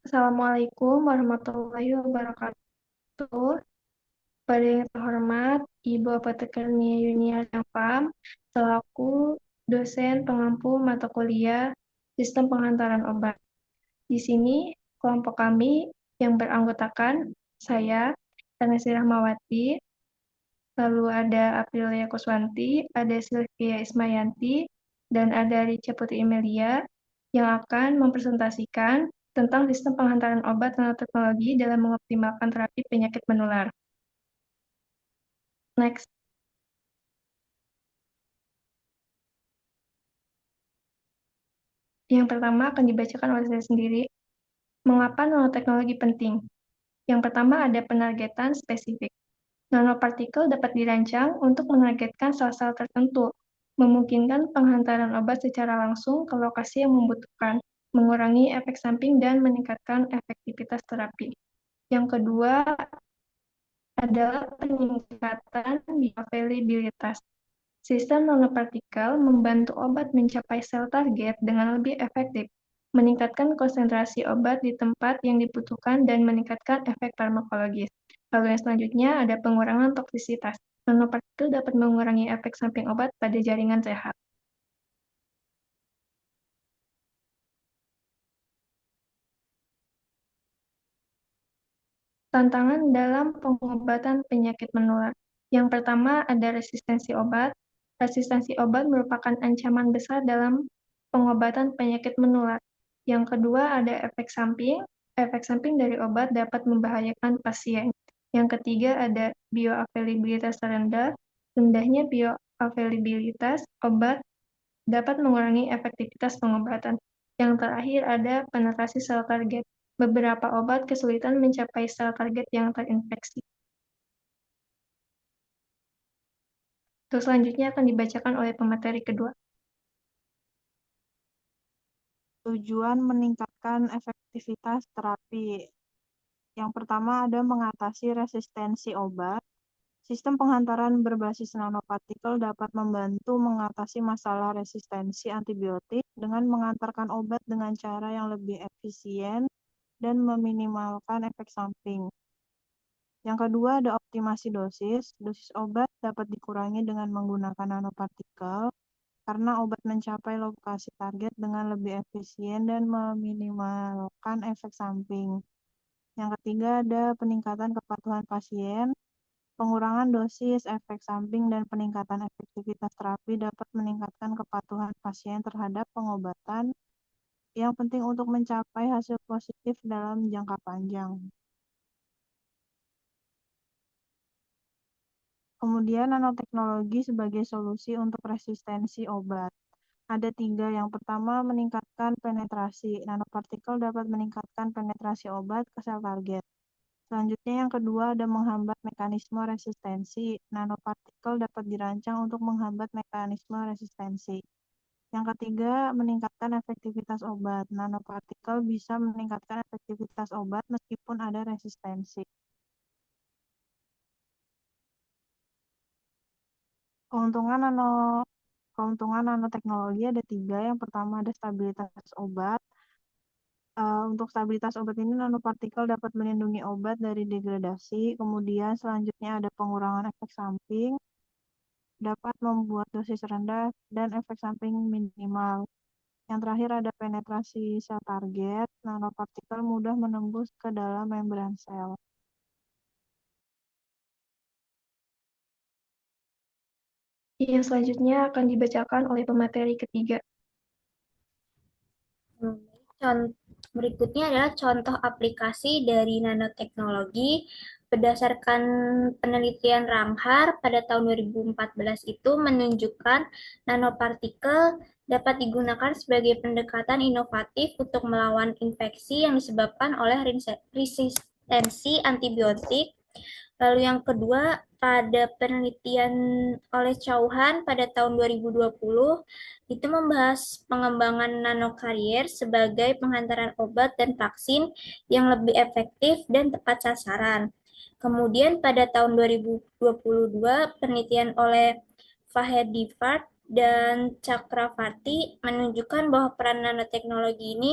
Assalamualaikum warahmatullahi wabarakatuh. Pada yang terhormat, Ibu Apoteker Nia Yuniar Pam, selaku dosen pengampu mata kuliah Sistem Penghantaran Obat. Di sini, kelompok kami yang beranggotakan saya, Tanesi Rahmawati, lalu ada Aprilia Kuswanti, ada Sylvia Ismayanti, dan ada Rica Putri Emilia yang akan mempresentasikan tentang sistem penghantaran obat nanoteknologi dalam mengoptimalkan terapi penyakit menular. Next. Yang pertama akan dibacakan oleh saya sendiri. Mengapa nanoteknologi penting? Yang pertama ada penargetan spesifik. Nanopartikel dapat dirancang untuk menargetkan sel-sel tertentu, memungkinkan penghantaran obat secara langsung ke lokasi yang membutuhkan, mengurangi efek samping dan meningkatkan efektivitas terapi. Yang kedua adalah peningkatan bioavailabilitas. Sistem nanopartikel membantu obat mencapai sel target dengan lebih efektif, meningkatkan konsentrasi obat di tempat yang dibutuhkan dan meningkatkan efek farmakologis. Lalu yang selanjutnya ada pengurangan toksisitas. Nanopartikel dapat mengurangi efek samping obat pada jaringan sehat. Tantangan dalam pengobatan penyakit menular. Yang pertama ada resistensi obat. Resistensi obat merupakan ancaman besar dalam pengobatan penyakit menular. Yang kedua ada efek samping. Efek samping dari obat dapat membahayakan pasien. Yang ketiga ada bioavailabilitas rendah. Rendahnya bioavailabilitas obat dapat mengurangi efektivitas pengobatan. Yang terakhir ada penetrasi sel target. Beberapa obat kesulitan mencapai sel target yang terinfeksi. Terus selanjutnya akan dibacakan oleh pemateri kedua. Tujuan meningkatkan efektivitas terapi. Yang pertama ada mengatasi resistensi obat. Sistem penghantaran berbasis nanopartikel dapat membantu mengatasi masalah resistensi antibiotik dengan mengantarkan obat dengan cara yang lebih efisien dan meminimalkan efek samping. Yang kedua ada optimasi dosis. Dosis obat dapat dikurangi dengan menggunakan nanopartikel karena obat mencapai lokasi target dengan lebih efisien dan meminimalkan efek samping. Yang ketiga ada peningkatan kepatuhan pasien. Pengurangan dosis, efek samping, dan peningkatan efektivitas terapi dapat meningkatkan kepatuhan pasien terhadap pengobatan yang penting untuk mencapai hasil positif dalam jangka panjang. Kemudian nanoteknologi sebagai solusi untuk resistensi obat. Ada 3. Yang pertama, meningkatkan penetrasi. Nanopartikel dapat meningkatkan penetrasi obat ke sel target. Selanjutnya yang kedua ada menghambat mekanisme resistensi. Nanopartikel dapat dirancang untuk menghambat mekanisme resistensi. Yang ketiga, meningkatkan efektivitas obat. Nanopartikel bisa meningkatkan efektivitas obat meskipun ada resistensi. Keuntungan nanoteknologi ada 3. Yang pertama ada stabilitas obat. Untuk stabilitas obat ini, nanopartikel dapat melindungi obat dari degradasi. Kemudian selanjutnya ada pengurangan efek samping, dapat membuat dosis rendah dan efek samping minimal. Yang terakhir ada penetrasi sel target. Nanopartikel mudah menembus ke dalam membran sel. Yang selanjutnya akan dibacakan oleh pemateri ketiga. Berikutnya adalah contoh aplikasi dari nanoteknologi. Berdasarkan penelitian Ranghar pada tahun 2014 itu menunjukkan nanopartikel dapat digunakan sebagai pendekatan inovatif untuk melawan infeksi yang disebabkan oleh resistensi antibiotik. Lalu yang kedua, pada penelitian oleh Chauhan pada tahun 2020, itu membahas pengembangan nanokarier sebagai penghantaran obat dan vaksin yang lebih efektif dan tepat sasaran. Kemudian pada tahun 2022, penelitian oleh Fahedivart dan Chakravarti menunjukkan bahwa peran nanoteknologi ini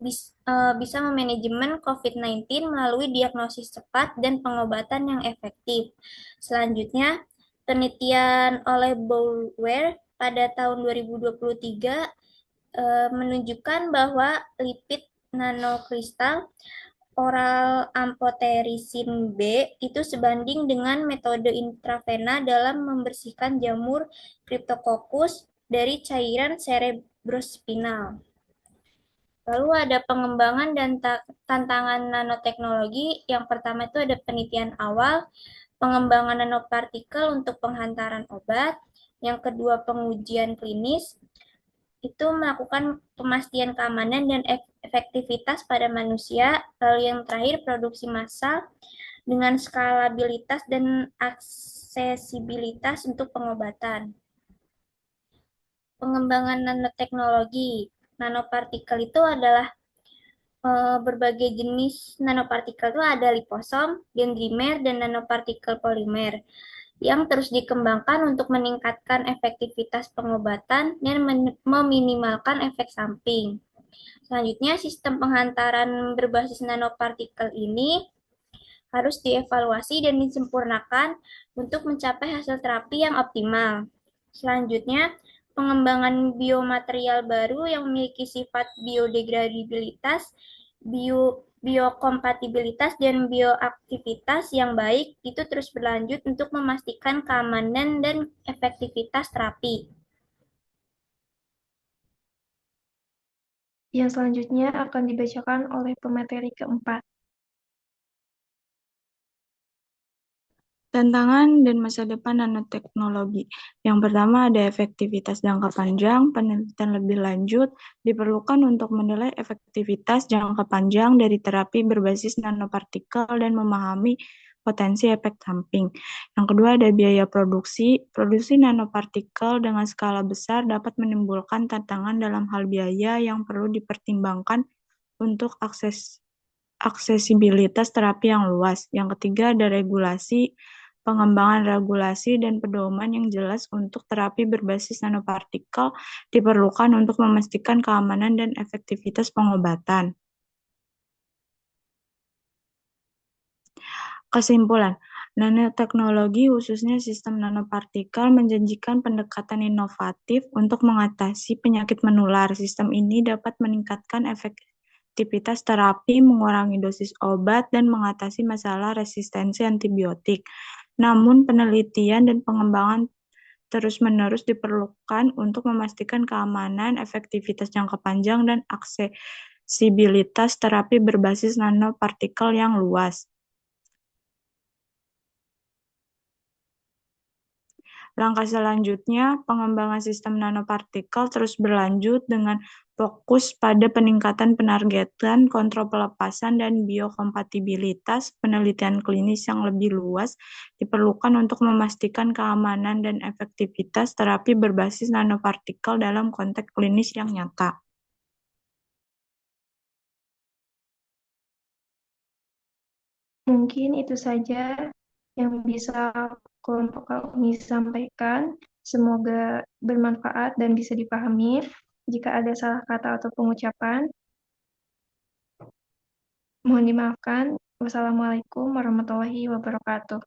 bisa memanajemen COVID-19 melalui diagnosis cepat dan pengobatan yang efektif. Selanjutnya, penelitian oleh Boulware pada tahun 2023 menunjukkan bahwa lipid nanokristal oral amphotericin B itu sebanding dengan metode intravena dalam membersihkan jamur Cryptococcus dari cairan cerebrospinal. Lalu ada pengembangan dan tantangan nanoteknologi. Yang pertama itu ada penelitian awal, pengembangan nanopartikel untuk penghantaran obat. Yang kedua, pengujian klinis, itu melakukan pemastian keamanan dan efektivitas pada manusia. Lalu yang terakhir, produksi massal dengan skalabilitas dan aksesibilitas untuk pengobatan. Pengembangan nanoteknologi. Nanopartikel itu adalah berbagai jenis nanopartikel itu ada liposom, dendrimer, dan nanopartikel polimer yang terus dikembangkan untuk meningkatkan efektivitas pengobatan dan meminimalkan efek samping. Selanjutnya, sistem penghantaran berbasis nanopartikel ini harus dievaluasi dan disempurnakan untuk mencapai hasil terapi yang optimal. Selanjutnya, pengembangan biomaterial baru yang memiliki sifat biodegradabilitas, biokompatibilitas, dan bioaktivitas yang baik itu terus berlanjut untuk memastikan keamanan dan efektivitas terapi. Yang selanjutnya akan dibacakan oleh pemateri keempat. Tantangan dan masa depan nanoteknologi. Yang pertama ada efektivitas jangka panjang. Penelitian lebih lanjut diperlukan untuk menilai efektivitas jangka panjang dari terapi berbasis nanopartikel dan memahami potensi efek samping. Yang kedua ada biaya produksi. Produksi nanopartikel dengan skala besar dapat menimbulkan tantangan dalam hal biaya yang perlu dipertimbangkan untuk aksesibilitas terapi yang luas. Yang ketiga ada regulasi. Pengembangan regulasi dan pedoman yang jelas untuk terapi berbasis nanopartikel diperlukan untuk memastikan keamanan dan efektivitas pengobatan. Kesimpulan, nanoteknologi khususnya sistem nanopartikel menjanjikan pendekatan inovatif untuk mengatasi penyakit menular. Sistem ini dapat meningkatkan efektivitas terapi, mengurangi dosis obat, dan mengatasi masalah resistensi antibiotik. Namun, penelitian dan pengembangan terus-menerus diperlukan untuk memastikan keamanan, efektivitas jangka panjang, dan aksesibilitas terapi berbasis nanopartikel yang luas. Langkah selanjutnya, pengembangan sistem nanopartikel terus berlanjut dengan fokus pada peningkatan penargetan, kontrol pelepasan, dan biokompatibilitas. Penelitian klinis yang lebih luas diperlukan untuk memastikan keamanan dan efektivitas terapi berbasis nanopartikel dalam konteks klinis yang nyata. Mungkin itu saja yang bisa kelompok kami sampaikan. Semoga bermanfaat dan bisa dipahami. Jika ada salah kata atau pengucapan, mohon dimaafkan. Wassalamualaikum warahmatullahi wabarakatuh.